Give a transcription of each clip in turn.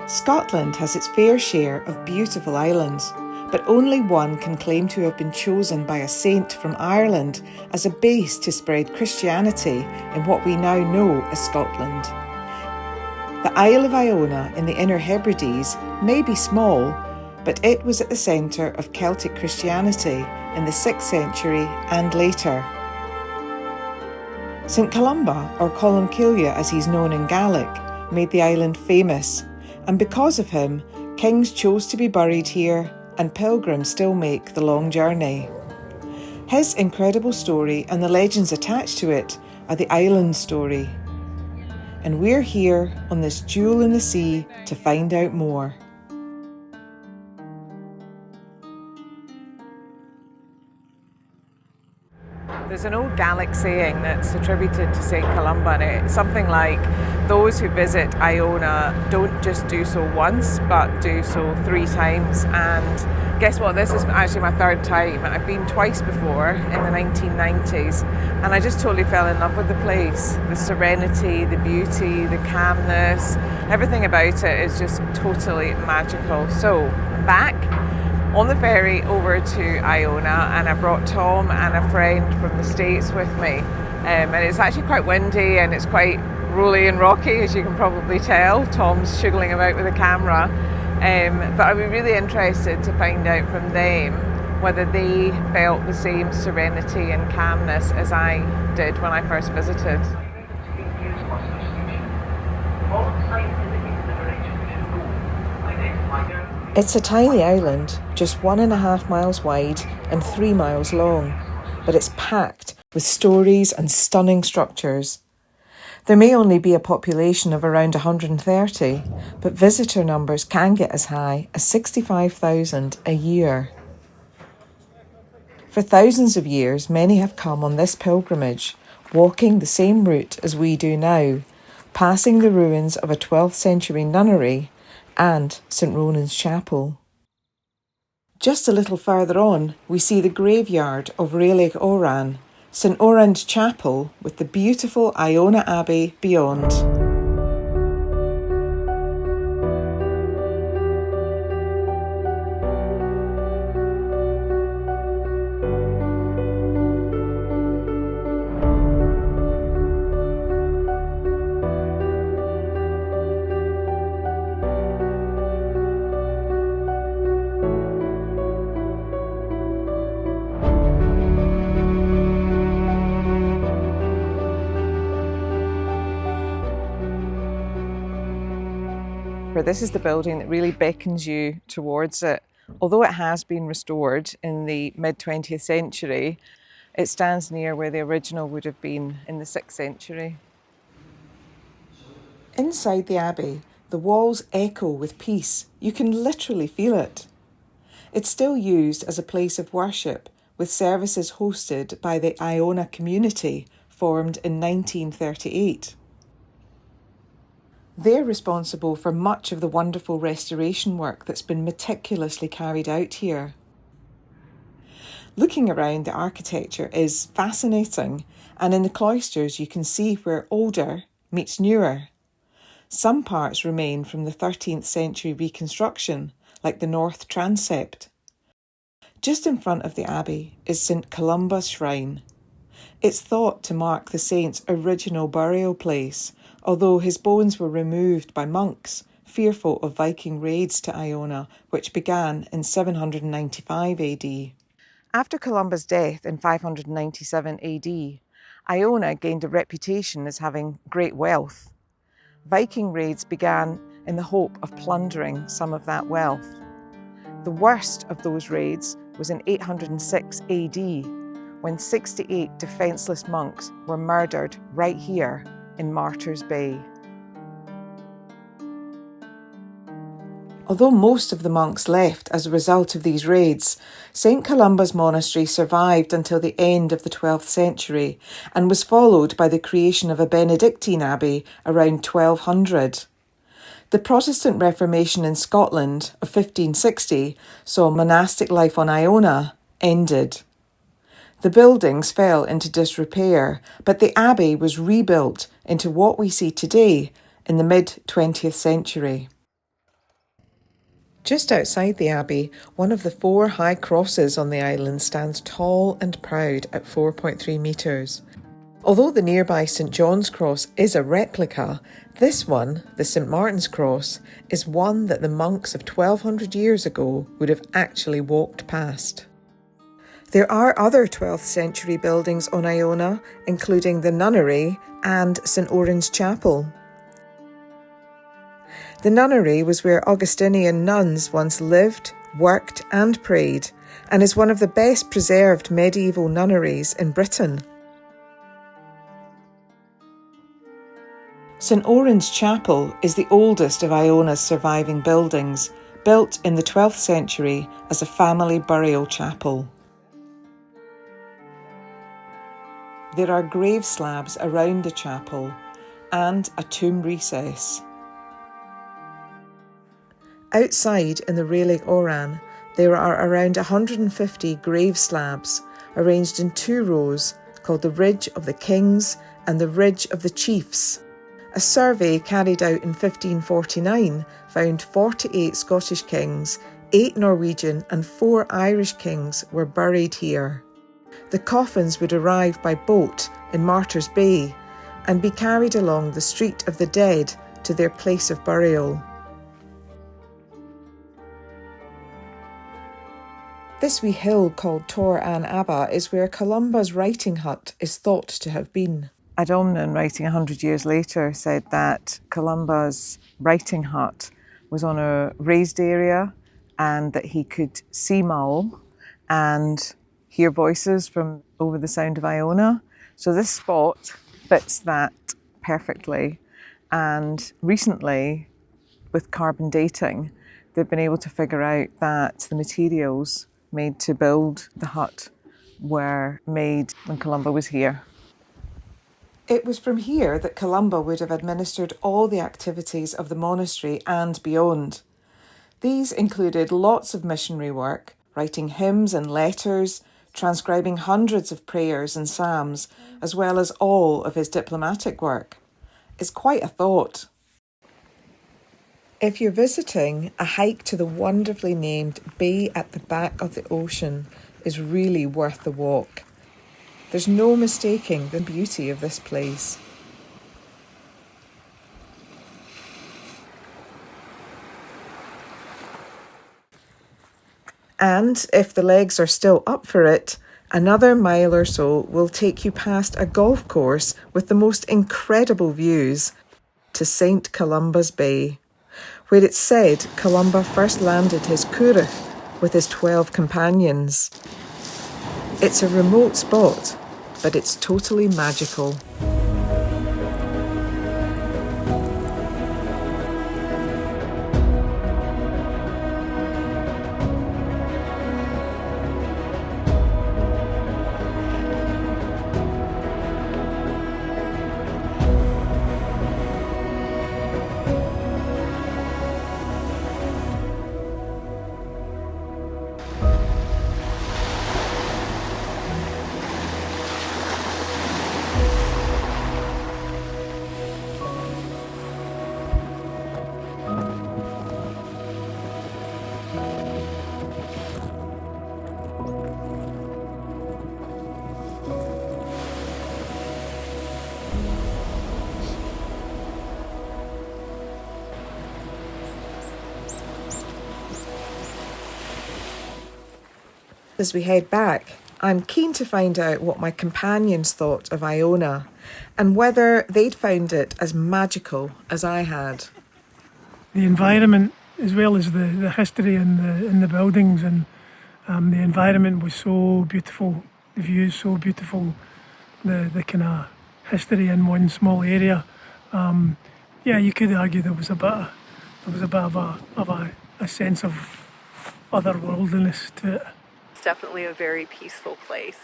Scotland has its fair share of beautiful islands, but only one can claim to have been chosen by a saint from Ireland as a base to spread Christianity in what we now know as Scotland. The Isle of Iona in the Inner Hebrides may be small, but it was at the centre of Celtic Christianity in the 6th century and later. Saint Columba, or Columcille as he's known in Gaelic, made the island famous, and because of him, kings chose to be buried here and pilgrims still make the long journey. His incredible story and the legends attached to it are the island story. And we're here on this jewel in the sea to find out more. There's an old Gaelic saying that's attributed to Saint Columba, and it's something like, those who visit Iona don't just do so once, but do so 3 times. And guess what? This is actually my 3rd time. I've been twice before in the 1990s, and I just totally fell in love with the place. The serenity, the beauty, the calmness, everything about it is just totally magical. So I'm back on the ferry over to Iona, and I brought Tom and a friend from the States with me. And it's actually quite windy and it's quite rolly and rocky, as you can probably tell. Tom's shuggling about with a camera. But I'd be really interested to find out from them whether they felt the same serenity and calmness as I did when I first visited. It's a tiny island, just 1.5 miles wide and 3 miles long, but it's packed with stories and stunning structures. There may only be a population of around 130, but visitor numbers can get as high as 65,000 a year. For thousands of years, many have come on this pilgrimage, walking the same route as we do now, passing the ruins of a 12th century nunnery and St Ronan's Chapel. Just a little further on, we see the graveyard of Réalig Oran, St Oran's Chapel, with the beautiful Iona Abbey beyond. This is the building that really beckons you towards it. Although it has been restored in the mid-20th century, it stands near where the original would have been in the 6th century. Inside the abbey, the walls echo with peace. You can literally feel it. It's still used as a place of worship, with services hosted by the Iona community, formed in 1938. They're responsible for much of the wonderful restoration work that's been meticulously carried out here. Looking around, the architecture is fascinating, and in the cloisters you can see where older meets newer. Some parts remain from the 13th century reconstruction, like the north transept. Just in front of the abbey is St Columba's shrine. It's thought to mark the saint's original burial place, although his bones were removed by monks, fearful of Viking raids to Iona, which began in 795 AD. After Columba's death in 597 AD, Iona gained a reputation as having great wealth. Viking raids began in the hope of plundering some of that wealth. The worst of those raids was in 806 AD, when 68 defenceless monks were murdered right here in Martyrs Bay. Although most of the monks left as a result of these raids, St Columba's monastery survived until the end of the 12th century and was followed by the creation of a Benedictine abbey around 1200. The Protestant Reformation in Scotland of 1560 saw monastic life on Iona ended. The buildings fell into disrepair, but the abbey was rebuilt into what we see today in the mid-20th century. Just outside the abbey, one of the 4 high crosses on the island stands tall and proud at 4.3 metres. Although the nearby St John's Cross is a replica, this one, the St Martin's Cross, is one that the monks of 1200 years ago would have actually walked past. There are other 12th century buildings on Iona, including the nunnery and St Oran's Chapel. The nunnery was where Augustinian nuns once lived, worked and prayed, and is one of the best preserved medieval nunneries in Britain. St Oran's Chapel is the oldest of Iona's surviving buildings, built in the 12th century as a family burial chapel. There are grave slabs around the chapel and a tomb recess. Outside in the Rélig Oran, there are around 150 grave slabs arranged in 2 rows called the Ridge of the Kings and the Ridge of the Chiefs. A survey carried out in 1549 found 48 Scottish kings, 8 Norwegian and 4 Irish kings were buried here. The coffins would arrive by boat in Martyrs Bay and be carried along the Street of the Dead to their place of burial. This wee hill called Tor An Abba is where Columba's writing hut is thought to have been. A Domnan writing 100 years later said that Columba's writing hut was on a raised area and that he could see Mull and hear voices from over the Sound of Iona. So this spot fits that perfectly. And recently, with carbon dating, they've been able to figure out that the materials made to build the hut were made when Columba was here. It was from here that Columba would have administered all the activities of the monastery and beyond. These included lots of missionary work, writing hymns and letters, transcribing hundreds of prayers and psalms, as well as all of his diplomatic work. It's quite a thought. If you're visiting, a hike to the wonderfully named Bay at the Back of the Ocean is really worth the walk. There's no mistaking the beauty of this place. And if the legs are still up for it, another mile or so will take you past a golf course with the most incredible views to Saint Columba's Bay, where it's said Columba first landed his curragh with his 12 companions. It's a remote spot, but it's totally magical. As we head back, I'm keen to find out what my companions thought of Iona and whether they'd found it as magical as I had. The environment, as well as the history in the buildings, and the environment was so beautiful, the views so beautiful, the kind of history in one small area. Yeah, you could argue there was a bit of a sense of otherworldliness to it. Definitely a very peaceful place.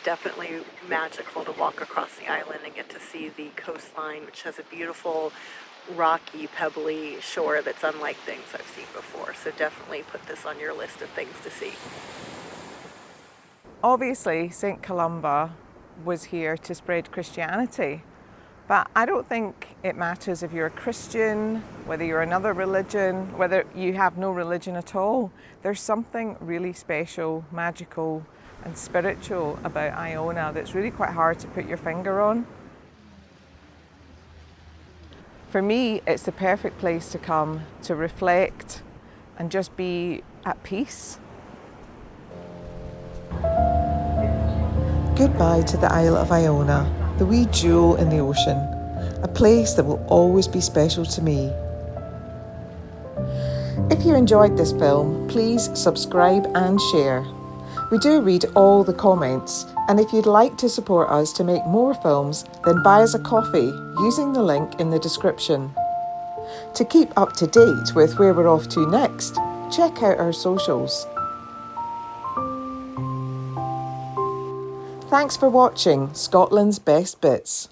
Definitely magical to walk across the island and get to see the coastline, which has a beautiful rocky, pebbly shore that's unlike things I've seen before. So definitely put this on your list of things to see. Obviously, St Columba was here to spread Christianity, But I don't think it matters if you're a Christian, whether you're another religion, whether you have no religion at all. There's something really special, magical and spiritual about Iona that's really quite hard to put your finger on. For me, it's the perfect place to come to reflect and just be at peace. Goodbye to the Isle of Iona, the wee jewel in the ocean, a place that will always be special to me. If you enjoyed this film, please subscribe and share. We do read all the comments, and if you'd like to support us to make more films, then buy us a coffee using the link in the description. To keep up to date with where we're off to next, check out our socials. Thanks for watching Scotland's Best Bits.